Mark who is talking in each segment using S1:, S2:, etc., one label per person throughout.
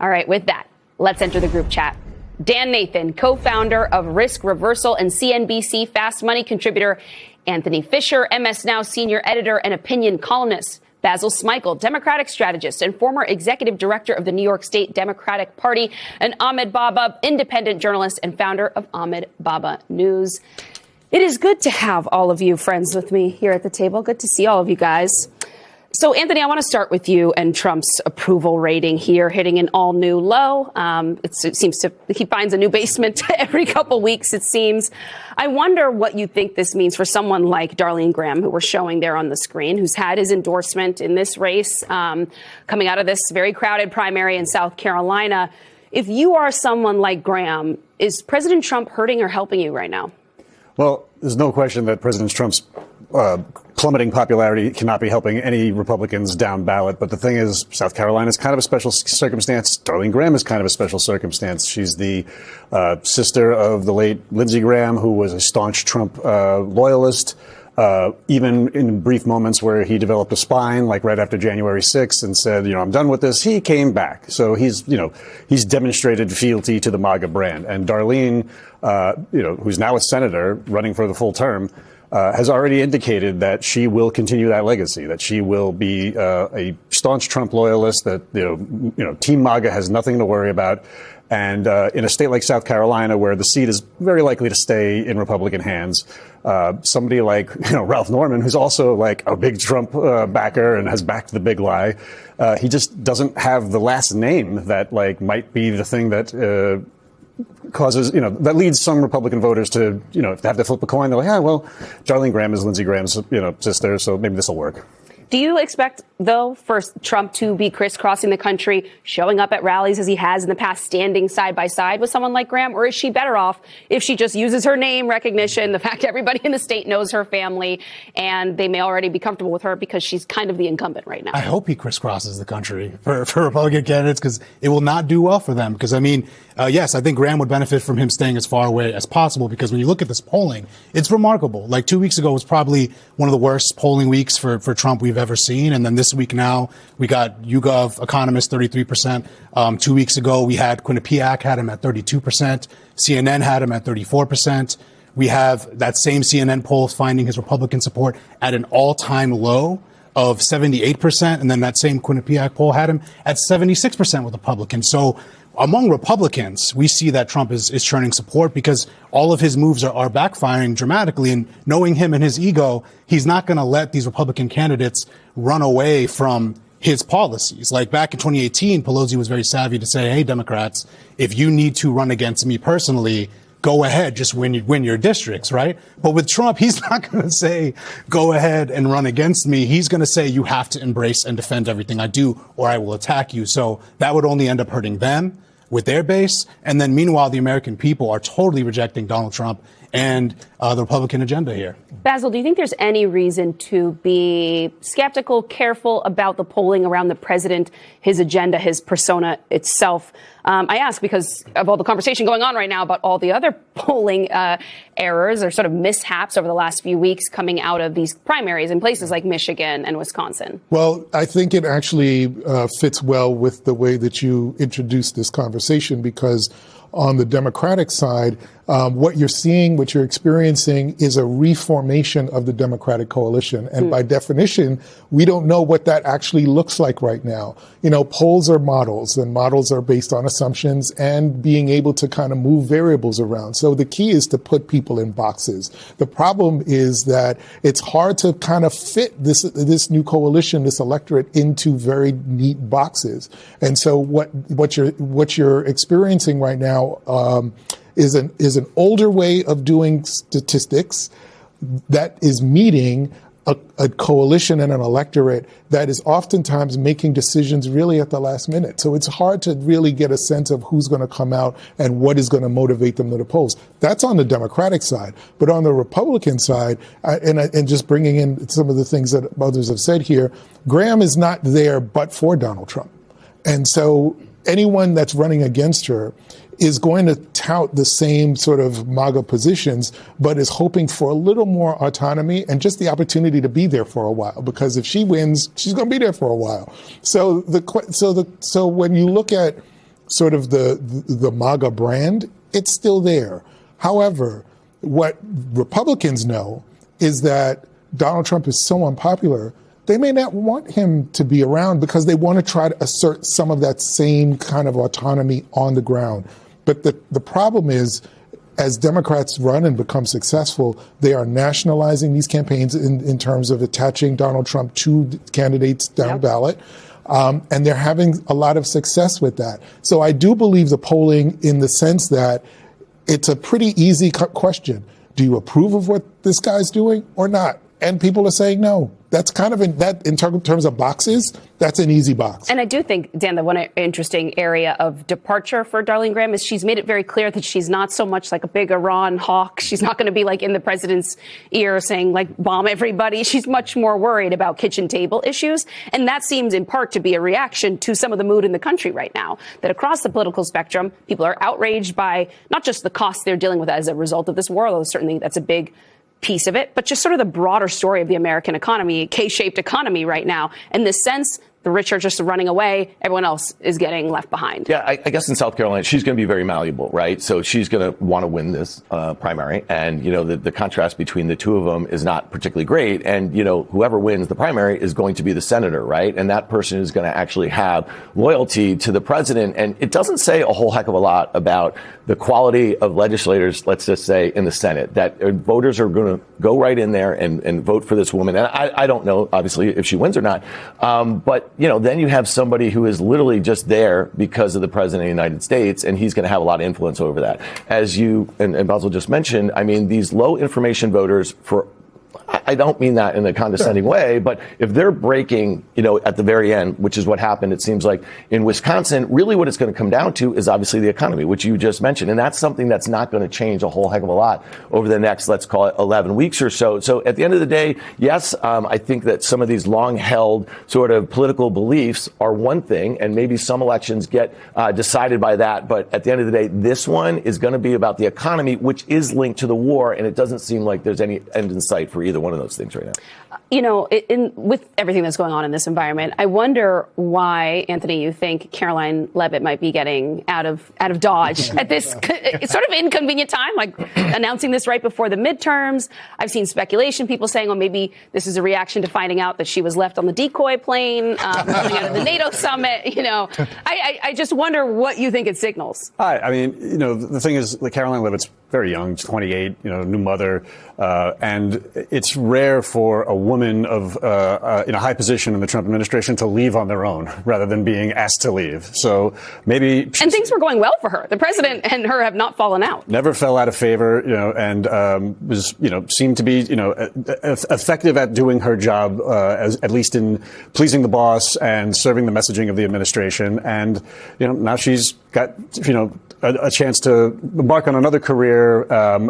S1: All right, with that, let's enter the group chat. Dan Nathan, co-founder of Risk Reversal and CNBC Fast Money contributor. Anthony Fisher, MS Now senior editor and opinion columnist. Basil Smikle, Democratic strategist and former executive director of the New York State Democratic Party. And Ahmed Baba, independent journalist and founder of Ahmed Baba News. It is good to have all of you friends with me here at the table. Good to see all of you guys. So, Anthony, I want to start with you and Trump's approval rating here hitting an all new low. It seems he finds a new basement every couple weeks, it seems. I wonder what you think this means for someone like Darlene Graham, who we're showing there on the screen, who's had his endorsement in this race coming out of this very crowded primary in South Carolina. If you are someone like Graham, is President Trump hurting or helping you right now?
S2: Well, there's no question that President Trump's plummeting popularity cannot be helping any Republicans down ballot. But the thing is, South Carolina is kind of a special circumstance. Darlene Graham is kind of a special circumstance. She's the sister of the late Lindsey Graham, who was a staunch Trump loyalist. Even in brief moments where he developed a spine, like right after January 6th, and said, I'm done with this, he came back. So he's demonstrated fealty to the MAGA brand. And Darlene, who's now a senator running for the full term, has already indicated that she will continue that legacy, that she will be a staunch Trump loyalist, that, Team MAGA has nothing to worry about. And in a state like South Carolina, where the seat is very likely to stay in Republican hands, somebody like Ralph Norman, who's also like a big Trump backer and has backed the big lie, he just doesn't have the last name that might be the thing that causes, that leads some Republican voters to, have to flip a coin. They're like, Darlene Graham is Lindsey Graham's, sister, so maybe this will work.
S1: Do you expect, though, for Trump to be crisscrossing the country, showing up at rallies as he has in the past, standing side by side with someone like Graham? Or is she better off if she just uses her name recognition, the fact everybody in the state knows her family, and they may already be comfortable with her because she's kind of the incumbent right now?
S3: I hope he crisscrosses the country for Republican candidates, because it will not do well for them. Because, yes, I think Graham would benefit from him staying as far away as possible, because when you look at this polling, it's remarkable. Like 2 weeks ago was probably one of the worst polling weeks for Trump we've ever seen. And then this week now, we got YouGov economist 33%. 2 weeks ago, we had Quinnipiac had him at 32%. CNN had him at 34%. We have that same CNN poll finding his Republican support at an all-time low of 78%. And then that same Quinnipiac poll had him at 76% with Republicans. So among Republicans, we see that Trump is churning support because all of his moves are backfiring dramatically. And knowing him and his ego, he's not going to let these Republican candidates run away from his policies. Like back in 2018, Pelosi was very savvy to say, hey, Democrats, if you need to run against me personally, go ahead, just win your districts, right? But with Trump, he's not going to say, go ahead and run against me. He's going to say, you have to embrace and defend everything I do, or I will attack you. So that would only end up hurting them with their base. And then meanwhile, the American people are totally rejecting Donald Trump and the Republican agenda here.
S1: Basil, do you think there's any reason to be skeptical, careful about the polling around the president, his agenda, his persona itself? I ask because of all the conversation going on right now about all the other polling errors or sort of mishaps over the last few weeks coming out of these primaries in places like Michigan and Wisconsin.
S4: Well, I think it actually fits well with the way that you introduced this conversation, because on the Democratic side, what you're seeing, what you're experiencing is a reformation of the Democratic coalition. And by definition, we don't know what that actually looks like right now. Polls are models, and models are based on assumptions and being able to kind of move variables around. So the key is to put people in boxes. The problem is that it's hard to kind of fit this new coalition, this electorate, into very neat boxes. And so what you're experiencing right now is an older way of doing statistics that is meeting a coalition and an electorate that is oftentimes making decisions really at the last minute. So it's hard to really get a sense of who's going to come out and what is going to motivate them to the polls. That's on the Democratic side. But on the Republican side, and just bringing in some of the things that others have said here, Graham is not there but for Donald Trump. And so anyone that's running against her is going to tout the same sort of MAGA positions, but is hoping for a little more autonomy and just the opportunity to be there for a while. Because if she wins, she's going to be there for a while. So when you look at sort of the MAGA brand, it's still there. However, what Republicans know is that Donald Trump is so unpopular, they may not want him to be around because they want to try to assert some of that same kind of autonomy on the ground. But the problem is, as Democrats run and become successful, they are nationalizing these campaigns in terms of attaching Donald Trump to candidates down ballot. And they're having a lot of success with that. So I do believe the polling in the sense that it's a pretty easy question. Do you approve of what this guy's doing or not? And people are saying no. That's kind of in terms of boxes, that's an easy box.
S1: And I do think, Dan, the one interesting area of departure for Darlene Graham is she's made it very clear that she's not so much like a big Iran hawk. She's not going to be like in the president's ear saying like bomb everybody. She's much more worried about kitchen table issues. And that seems in part to be a reaction to some of the mood in the country right now, that across the political spectrum, people are outraged by not just the costs they're dealing with as a result of this war, although certainly that's a big piece of it, but just sort of the broader story of the American economy, K-shaped economy right now. In this sense, the rich are just running away. Everyone else is getting left behind.
S5: Yeah, I guess in South Carolina, she's going to be very malleable, right? So she's going to want to win this primary. And, you know, the contrast between the two of them is not particularly great. And, you know, whoever wins the primary is going to be the senator, right? And that person is going to actually have loyalty to the president. And it doesn't say a whole heck of a lot about the quality of legislators, let's just say, in the Senate, that voters are going to go right in there and vote for this woman. And I don't know, obviously, if she wins or not. But you know, then you have somebody who is literally just there because of the president of the United States, and he's going to have a lot of influence over that. As you and Basil just mentioned, I mean, these low information voters, I don't mean that in a condescending way, but if they're breaking, you know, at the very end, which is what happened, it seems like in Wisconsin, really what it's going to come down to is obviously the economy, which you just mentioned. And that's something that's not going to change a whole heck of a lot over the next, let's call it 11 weeks or so. So at the end of the day, yes, I think that some of these long held sort of political beliefs are one thing, and maybe some elections get decided by that. But at the end of the day, this one is going to be about the economy, which is linked to the war. And it doesn't seem like there's any end in sight for either one of those things right now.
S1: You know, with everything that's going on in this environment, I wonder why, Anthony, you think Caroline Leavitt might be getting out of Dodge at this sort of inconvenient time, like announcing this right before the midterms. I've seen speculation, people saying, oh, maybe this is a reaction to finding out that she was left on the decoy plane coming out of the NATO summit. You know, I just wonder what you think it signals.
S2: I mean, you know, the thing is, like, Caroline Leavitt's very young, 28, you know, new mother, and it's rare for a woman of in a high position in the Trump administration to leave on their own rather than being asked to leave. So maybe
S1: and things were going well for her. The president and her have not fallen out.
S2: Never fell out of favor, you know, and was, you know, seemed to be, you know, effective at doing her job, at least in pleasing the boss and serving the messaging of the administration. And, you know, now she's got, you know, a chance to embark on another career.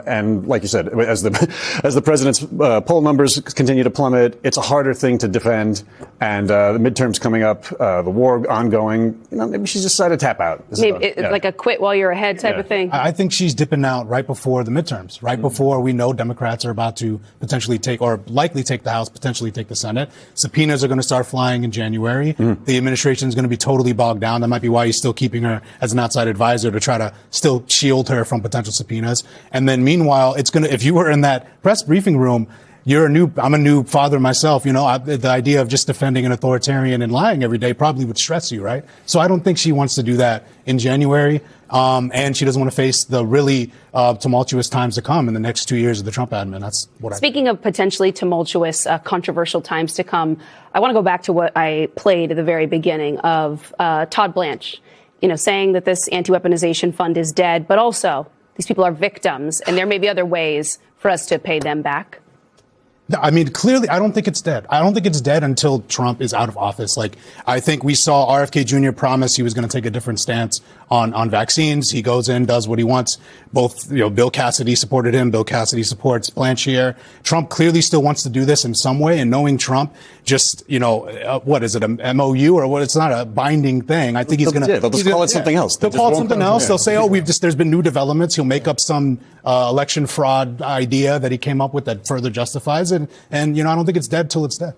S2: And like you said, as the president's poll numbers continue to plummet, it's a harder thing to defend. And the midterms coming up, the war ongoing, you know, maybe she's decided to tap out.
S1: Maybe like a quit while you're ahead type of thing.
S3: I think she's dipping out right before the midterms, right before we know Democrats are about to potentially take, or likely take the House, potentially take the Senate. Subpoenas are going to start flying in January. The administration is going to be totally bogged down. That might be why he's still keeping her as an outside advisor to try to still shield her from potential subpoenas. And then meanwhile, it's going to, if you were in that press briefing room, I'm a new father myself, you know, the idea of just defending an authoritarian and lying every day probably would stress you, right? So I don't think she wants to do that in January. And she doesn't want to face the really tumultuous times to come in the next 2 years of the Trump admin. That's what
S1: Speaking of potentially tumultuous, controversial times to come, I want to go back to what I played at the very beginning of Todd Blanche, you know, saying that this anti-weaponization fund is dead, but also these people are victims and there may be other ways for us to pay them back.
S3: I mean, clearly, I don't think it's dead. I don't think it's dead until Trump is out of office. Like, I think we saw RFK Jr. promise he was going to take a different stance on vaccines. He goes in, does what he wants. Both, you know, Bill Cassidy supported him. Bill Cassidy supports Blanche here. Trump clearly still wants to do this in some way. And knowing Trump, just, you know, what is it, a MOU or what? It's not a binding thing. I think he's going to.
S2: They'll just call it something else.
S3: They'll call it something else. They'll say, oh, there's been new developments. He'll make up some election fraud idea that he came up with that further justifies it. And, you know, I don't think it's dead till it's dead.